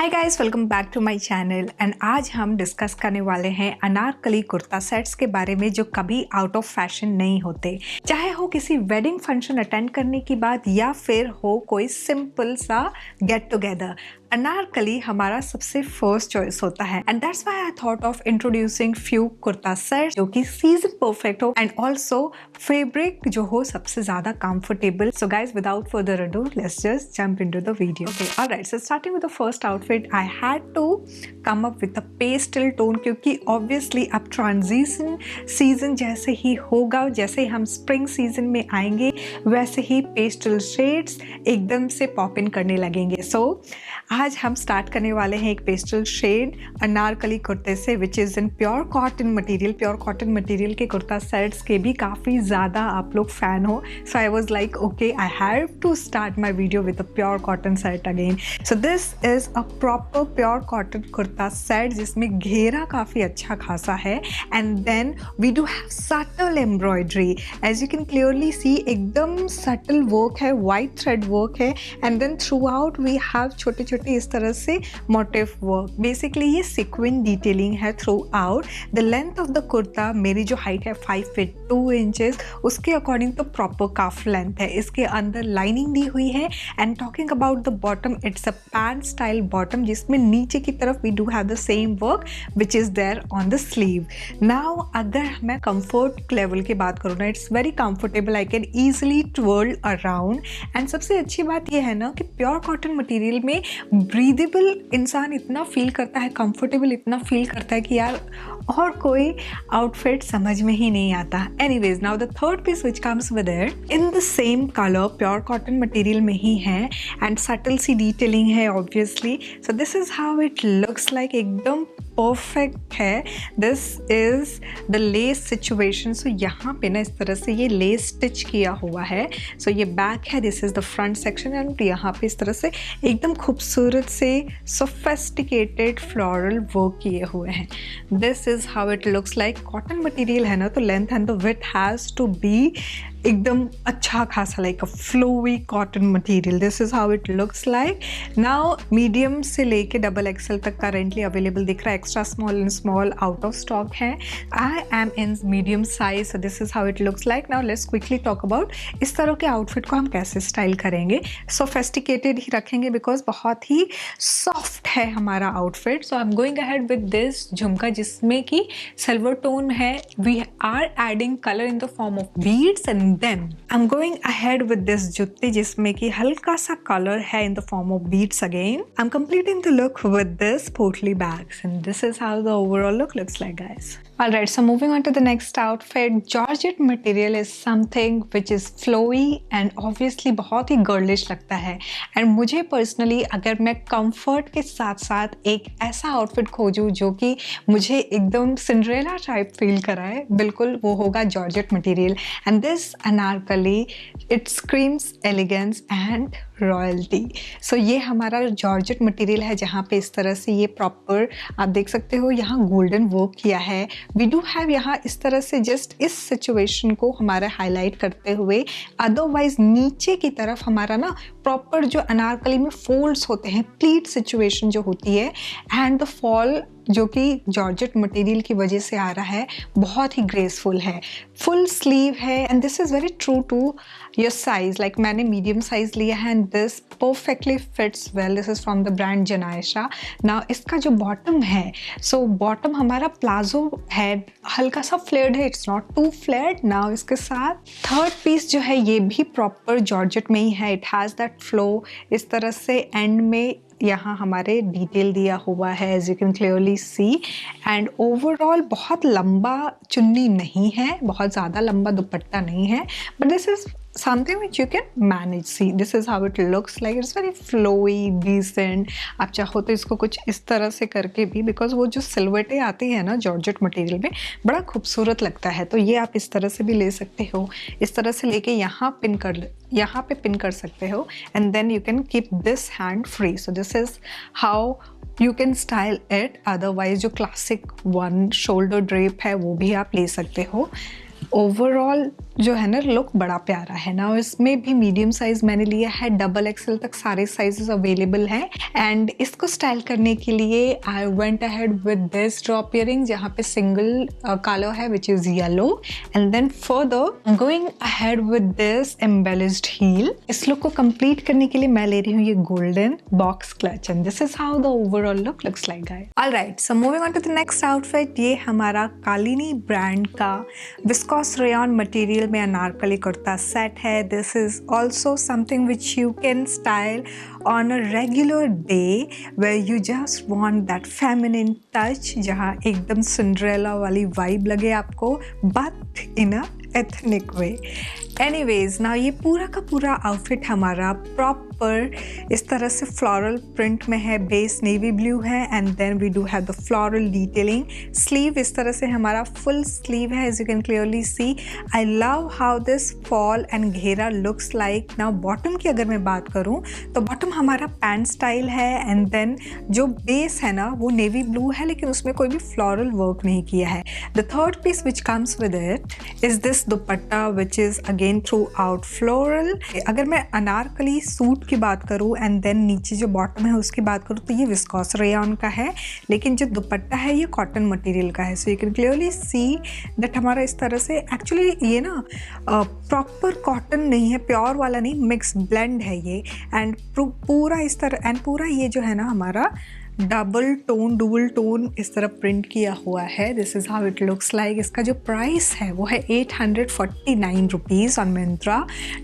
Hi guys, welcome back to my channel. And आज हम discuss करने वाले हैं अनारकली कुर्ता सेट्स के बारे में जो कभी आउट ऑफ फैशन नहीं होते, चाहे हो किसी वेडिंग फंक्शन अटेंड करने की बात या फिर हो कोई सिंपल सा गेट टुगेदर। अनारकली हमारा सबसे फर्स्ट चॉइस होता है and that's why I thought of introducing few kurta sets जो कि सीजन परफेक्ट हो एंड ऑल्सो फैब्रिक जो हो सबसे ज्यादा comfortable. So guys, without further ado, let's just jump into the video. Okay, alright, so starting with the first outfit, I had to come up with a pastel tone क्योंकि obviously अब transition season जैसे ही होगा, जैसे ही हम spring season में आएंगे वैसे ही पेस्टल शेड्स एकदम से पॉप इन करने लगेंगे। सो आज हम स्टार्ट करने वाले हैं एक पेस्टल शेड अनारकली कुर्ते से which is in pure cotton material. Pure cotton material के कुर्ता सेट्स के भी काफ़ी ज़्यादा आप लोग फ़ैन हो, so I was like okay, I have to start my video with a pure cotton set again. So this is a proper pure cotton kurta set जिसमें घेरा काफ़ी अच्छा खासा है and then we do have subtle embroidery. As you can clearly see एकदम subtle work है, white thread work है and then throughout we have छोटे छोटे इस तरह से मोटिव वर्क। बेसिकली ये सीक्वेंस डिटेलिंग है throughout. The length of the kurta, मेरी जो हाइट है 5 फीट 2 इंचेस, उसके अकॉर्डिंग तो प्रॉपर काफ लेंथ है। इसके अंदर लाइनिंग दी हुई है and talking about the bottom, it's a pant style bottom जिसमें नीचे की तरफ we do have the same work which is there on the sleeve. Now अगर मैं कंफर्ट लेवल की बात करूँ ना, it's very comfortable, I can easily twirl around. And सबसे अच्छी बात यह है ना कि प्योर कॉटन मटेरियल में ब्रीदेबल इंसान इतना फील करता है, कंफर्टेबल इतना फील करता है कि यार और कोई आउटफिट समझ में ही नहीं आता। Anyways, now the third piece which comes with it in the same colour, pure cotton material में ही है एंड सटल सी डिटेलिंग है obviously. So this is how it looks like, एकदम परफेक्ट है। This is the lace situation. So यहाँ पे ना इस तरह से ये लेस स्टिच किया हुआ है। सो ये बैक है, this is the front section and यहाँ पे इस तरह से एकदम खूबसूरत से सोफिस्टिकेटेड फ्लोरल वर्क किए हुए हैं। This is how it looks like. Cotton material है ना तो length and the width has to be एकदम अच्छा खासा, like a flowy cotton material. This is how it looks like. Now medium से लेके डबल एक्सेल तक करेंटली अवेलेबल दिख रहा है, extra small and small out of stock है। I am in medium size, so this is how it looks like. Now let's quickly talk about इस तरह के आउटफिट को हम कैसे स्टाइल करेंगे। सोफिस्टिकेटेड ही रखेंगे बिकॉज बहुत ही सॉफ्ट है हमारा outfit. So I am going ahead with this jhumka जिसमें कि सिल्वर टोन है। We are adding colour in the form of beads and then I'm going ahead with this जुत्ते जिसमें कि हल्का सा कलर है in the form of beads again. I'm completing the look with this portly bags and this is how the overall look looks like, guys. Alright, so moving on to the next outfit. Georgette material is something which is flowy and obviously बहुत ही girlish लगता है and मुझे personally अगर मैं comfort के साथ साथ एक ऐसा आउटफिट खोजूँ जो कि मुझे एकदम सिंड्रेला टाइप फील कराए, बिल्कुल वो होगा georgette material. And this Anarkali, it screams elegance and royalty. So ये हमारा जॉर्जेट मटेरियल है जहाँ पे इस तरह से ये प्रॉपर आप देख सकते हो, यहाँ गोल्डन वर्क किया है। वी डू हैव यहाँ इस तरह से जस्ट इस सिचुएशन को हमारा हाईलाइट करते हुए, अदरवाइज नीचे की तरफ हमारा ना प्रॉपर जो अनारकली में फोल्ड्स होते हैं, प्लीट सिचुएशन जो होती है एंड द फॉल जो कि जॉर्जेट मटेरियल की वजह से आ रहा है, बहुत ही ग्रेसफुल है। फुल स्लीव है and this is very true to your size. Like मैंने मीडियम साइज लिया है and this perfectly fits well. This is from the brand Janasya. Now इसका जो बॉटम है, सो बॉटम हमारा प्लाजो है, हल्का सा फ्लेयर्ड है, it's not too flared. Now इसके साथ थर्ड पीस जो है ये भी प्रॉपर जॉर्जेट में ही है। इट हैज़ दैट फ्लो, इस तरह से एंड में यहाँ हमारे डिटेल दिया हुआ है as you can clearly see. And overall बहुत लंबा चुन्नी नहीं है, बहुत ज़्यादा लंबा दुपट्टा नहीं है, but this is something which you can manage. See, this is how it looks like. It's very flowy, decent. आप चाहो तो इसको कुछ इस तरह से करके भी, बिकॉज वो जो सिलवटें आती है ना जॉर्जेट मटेरियल में, बड़ा खूबसूरत लगता है। तो ये आप इस तरह से भी ले सकते हो, इस तरह से लेके यहाँ पे पिन कर सकते हो and then you can keep this hand free. So this is how you can style it. Otherwise जो क्लासिक वन शोल्डर ड्रेप है वो भी आप ले सकते हो। ओवरऑल जो है ना लुक बड़ा प्यारा है ना। इसमें भी मीडियम साइज मैंने लिया है, डबल एक्सएल तक सारे साइजेस अवेलेबल हैं। एंड इसको स्टाइल करने के लिए I went ahead with this drop earring जहाँ पे सिंगल कलर है which is yellow, and then further going ahead with this embellished heel. इस लुक को कंप्लीट करने के लिए मैं ले रही हूँ ये golden box clutch, and this is how the overall look looks like guys. Alright, so moving on to the next outfit. ये हमारा कालिनी ब्रांड का विस्कॉस रेयॉन मटेरियल में अनारकली कुर्ता सेट है। This is also something which you can style on a regular day where you just want that feminine touch, जहाँ एकदम Cinderella वाली vibe लगे आपको, but in a ethnic way. Anyways, now ये पूरा का पूरा आउटफिट हमारा प्रॉपर इस तरह से फ्लोरल प्रिंट में है। बेस नेवी ब्लू है and then we do have the floral detailing. Sleeve इस तरह से हमारा फुल स्लीव है, as you can clearly see. I love how this fall and घेरा लुक्स लाइक। नाउ बॉटम की अगर मैं बात करूँ तो बॉटम हमारा पैंट स्टाइल है, एंड देन जो बेस है ना वो नेवी ब्लू है, लेकिन उसमें कोई भी फ्लोरल वर्क नहीं किया है। The third piece which comes with it is this dupatta which is again throughout floral. अगर मैं अनारकली सूट की बात करूँ एंड देन नीचे जो बॉटम है उसकी बात करूँ तो ये विस्कॉस रेयॉन का है, लेकिन जो दुपट्टा है ये कॉटन मटेरियल का है। So you can clearly see that हमारा इस तरह से एक्चुअली ये ना प्रॉपर कॉटन नहीं है, प्योर वाला नहीं, मिक्स ब्लेंड है ये। एंड पूरा इस तरह एंड पूरा ये जो है ना हमारा डबल टोन इस तरह प्रिंट किया हुआ है। This is how it looks like. इसका जो प्राइस है वो है 849 rupees on Myntra.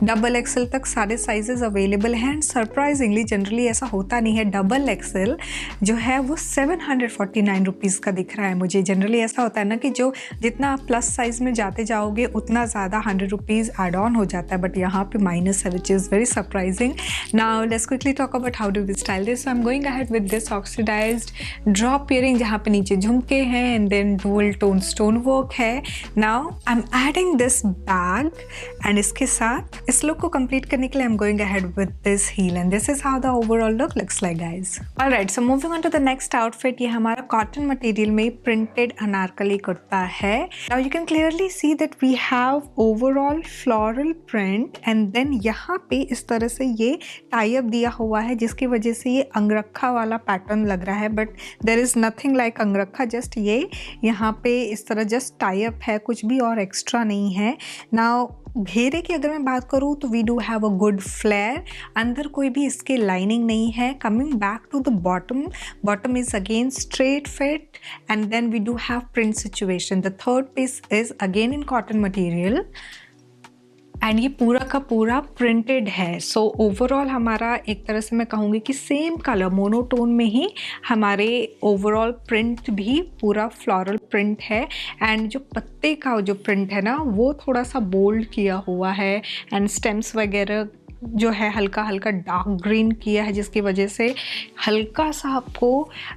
Double XL तक सारे साइजेस अवेलेबल हैं एंड सरप्राइजिंगली जनरली ऐसा होता नहीं है, डबल एक्सेल जो है वो 749 रुपीज़ का दिख रहा है मुझे। जनरली ऐसा होता है ना कि जो जितना आप प्लस साइज़ में जाते जाओगे उतना ज़्यादा 100 रुपीज़ एड ऑन हो जाता है, बट यहाँ पे माइनस है which is very surprising. Now let's quickly talk about how do we style this. I am going ahead with this oxidised drop earring जहाँ पे नीचे झुमके हैं and then dual tone stone work है। Now I am adding this bag and इसके साथ इस look को कंप्लीट करने के लिए I am going ahead with this heel, and this is how the overall look looks like guys. Alright, so moving on to the next outfit. ये हमारा cotton material में प्रिंटेड अनारकली कुर्ता है। Now you can clearly see that we have overall floral print and then यहाँ पे इस तरह से ये टाई अप दिया हुआ है जिसकी वजह से ये अंगरखा वाला पैटर्न लग रहा है, but there is nothing like angrakha, just ये यहाँ पे इस तरह जस्ट टाई अप है, कुछ भी और एक्स्ट्रा नहीं है। नाउ घेरे की अगर मैं बात करूँ तो we do have a good flare, अंदर कोई भी इसके लाइनिंग नहीं है। Coming back to the bottom is again straight fit and then we do have print situation. The third piece is again in cotton material and ये पूरा का पूरा प्रिंटेड है। सो ओवरऑल हमारा एक तरह से मैं कहूँगी कि सेम कलर मोनोटोन में ही हमारे ओवरऑल प्रिंट भी पूरा फ्लोरल प्रिंट है। एंड जो पत्ते का जो प्रिंट है ना वो थोड़ा सा बोल्ड किया हुआ है एंड स्टेम्स वगैरह जो है हल्का हल्का डार्क ग्रीन किया है, जिसकी वजह से हल्का सा आपको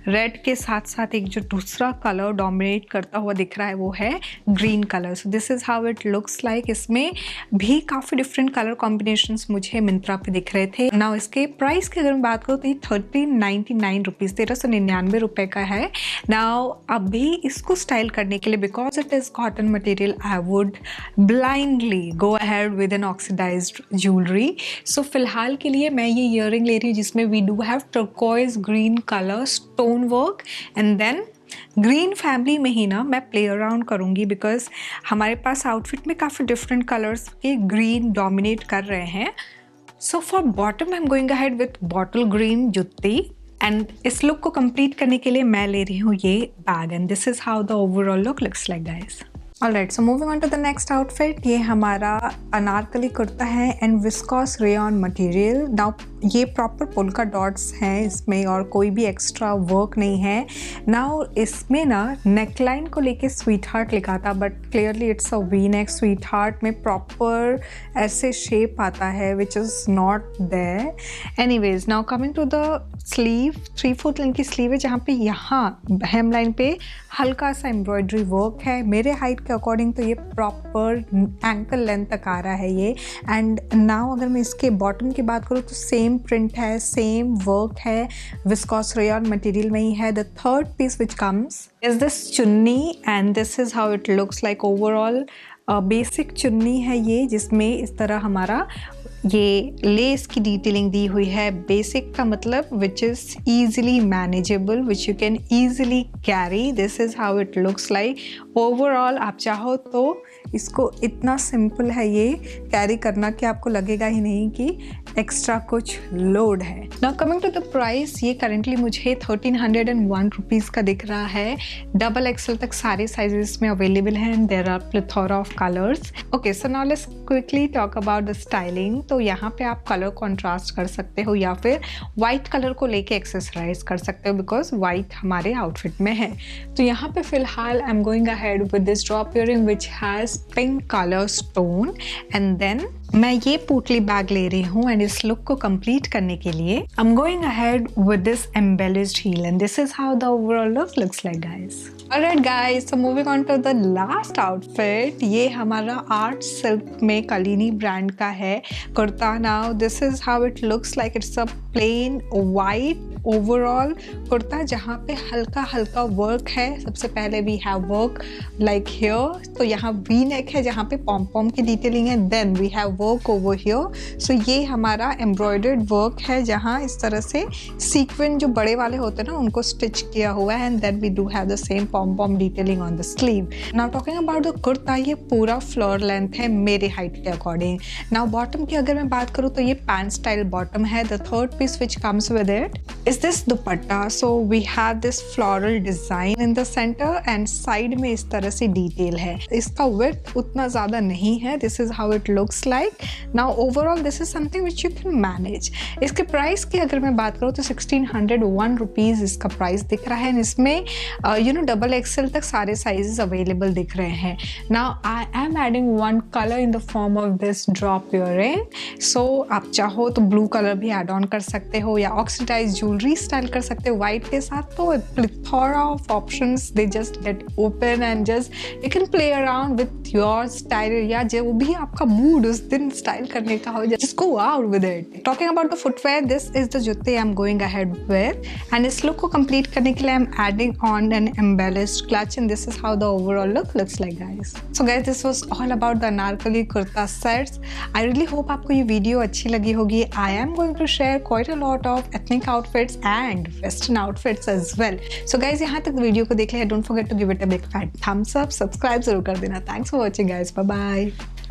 रेड के साथ साथ एक जो दूसरा कलर डोमिनेट करता हुआ दिख रहा है वो है green colour. So this is how it looks like. इसमें भी काफ़ी डिफरेंट कलर कॉम्बिनेशंस मुझे मिंत्रा पे दिख रहे थे। नाउ इसके प्राइस की अगर मैं बात करूँ तो ये 1399 रुपीज़ 1399 रुपये का है। नाउ अभी इसको स्टाइल करने के लिए because it is cotton material I would blindly go ahead with an oxidised jewellery. So फिलहाल के लिए मैं ये ईयरिंग ले रही हूँ जिसमें we do have turquoise green colour stone work and then green family में ही ना मैं प्ले अराउंड करूँगी बिकॉज हमारे पास आउटफिट में काफ़ी डिफरेंट कलर्स के ग्रीन डोमिनेट कर रहे हैं। So for bottom I am going ahead with bottle green jutti and इस लुक को कंप्लीट करने के लिए मैं ले रही हूँ ये bag and this is how the overall look looks like guys. Alright, so moving on to the next outfit. ये हमारा अनारकली कुर्ता है and viscose rayon material. Now ये प्रॉपर पोल्का डॉट्स हैं इसमें और कोई भी एक्स्ट्रा वर्क नहीं है। नाउ इसमें ना नेकलाइन को लेके स्वीट हार्ट लिखा था but clearly it's a V neck. Sweetheart में प्रॉपर ऐसे शेप आता है which is not there. Anyways, now coming to the sleeve, 3/4 length की स्लीव है जहाँ पे यहाँ हेम लाइन पे हल्का सा एम्ब्रॉयडरी वर्क है। मेरे हाइट के अकॉर्डिंग तो ये प्रॉपर एंकल लेंथ तक आ रहा है ये। एंड नाउ अगर मैं इसके बॉटम की बात करूँ तो सेम प्रिंट है, सेम वर्क है, विस्कॉस रेयॉन मटेरियल में ही है। The third piece which comes is this chunni and this is how it looks like overall। Basic चुन्नी है ये, जिसमें इस तरह हमारा ये लेस की डिटेलिंग दी हुई है। बेसिक का मतलब which is easily manageable, which you can easily carry. This is how it looks like. Overall आप चाहो तो इसको इतना सिंपल है ये कैरी करना कि आपको लगेगा ही नहीं कि एक्स्ट्रा कुछ लोड है। Now coming to the price, ये करेंटली मुझे 1301 रुपीज़ का दिख रहा है। डबल एक्सल तक सारे साइजेस में अवेलेबल हैं and there are plethora of colours. Okay, so now let's quickly talk about the styling. तो यहाँ पे आप कलर कॉन्ट्रास्ट कर सकते हो या फिर वाइट कलर को लेके एक्सेसराइज कर सकते हो, बिकॉज वाइट हमारे आउटफिट में है। तो यहाँ पे फिलहाल I am going ahead with this drop earring which has pink colour stone, and then मैं ये पोटली बैग ले रही हूँ एंड इस लुक को कंप्लीट करने के लिए I am going ahead with this embellished heel and this is how the overall look looks like guys. Alright guys, so moving on to the last outfit. ये हमारा आर्ट सिल्क में Kalini brand का है kurta. Now this is how it looks like. It's a plain white overall kurta जहाँ पे हल्का हल्का work है। सबसे पहले we have work like here, तो यहाँ वी नेक है जहाँ पे पॉम पॉम की डिटेलिंग है। Then we have work over here, so ये हमारा एम्ब्रॉयडर्ड वर्क है जहाँ इस तरह से सीक्वेंस जो बड़े वाले होते हैं ना उनको स्टिच किया हुआ है। And then we do have the same pom pom detailing on the sleeve. Now talking about the kurta, ये पूरा फ्लोर लेंथ है मेरे हाइट के अकॉर्डिंग। नाउ बॉटम की अगर मैं बात करूँ तो ये पैंट स्टाइल बॉटम है। The third piece which comes with it is this dupatta. So we have this floral design in the center and side में इस तरह से डिटेल है। इसका width उतना ज़्यादा नहीं है। This is how it looks like. Now overall this is something which you can manage. इसके प्राइस की अगर मैं बात करूँ तो 1601 रुपीज़ इसका प्राइस दिख रहा है। इसमें डबल एक्सेल तक सारे साइजेस अवेलेबल दिख रहे हैं। Now I am adding one color in the form of this drop earring. So आप चाहो तो ब्लू कलर भी एड ऑन कर सकते हो या ऑक्सीडाइज ज्वेलरी स्टाइल कर सकते हो वाइट के साथ। तो plethora of options, they just get open and just you can play around with your style, या जो भी आपका मूड उस दिन स्टाइल करने का हो, just go out with it. Talking about the footwear, this is the joote I am going ahead with and इस लुक को कंप्लीट करने के लिए I am adding on an embellished clutch and this is how the overall look looks like guys. So guys, this was all about the Anarkali kurta sets. I really hope आपको ये video अच्छी लगी होगी। I am going to share quite a lot of ethnic outfits and western outfits as well. So guys, यहाँ तक video को देख लिया, don't forget to give it a big fat thumbs up, subscribe जरूर कर देना। Thanks for watching guys, bye bye.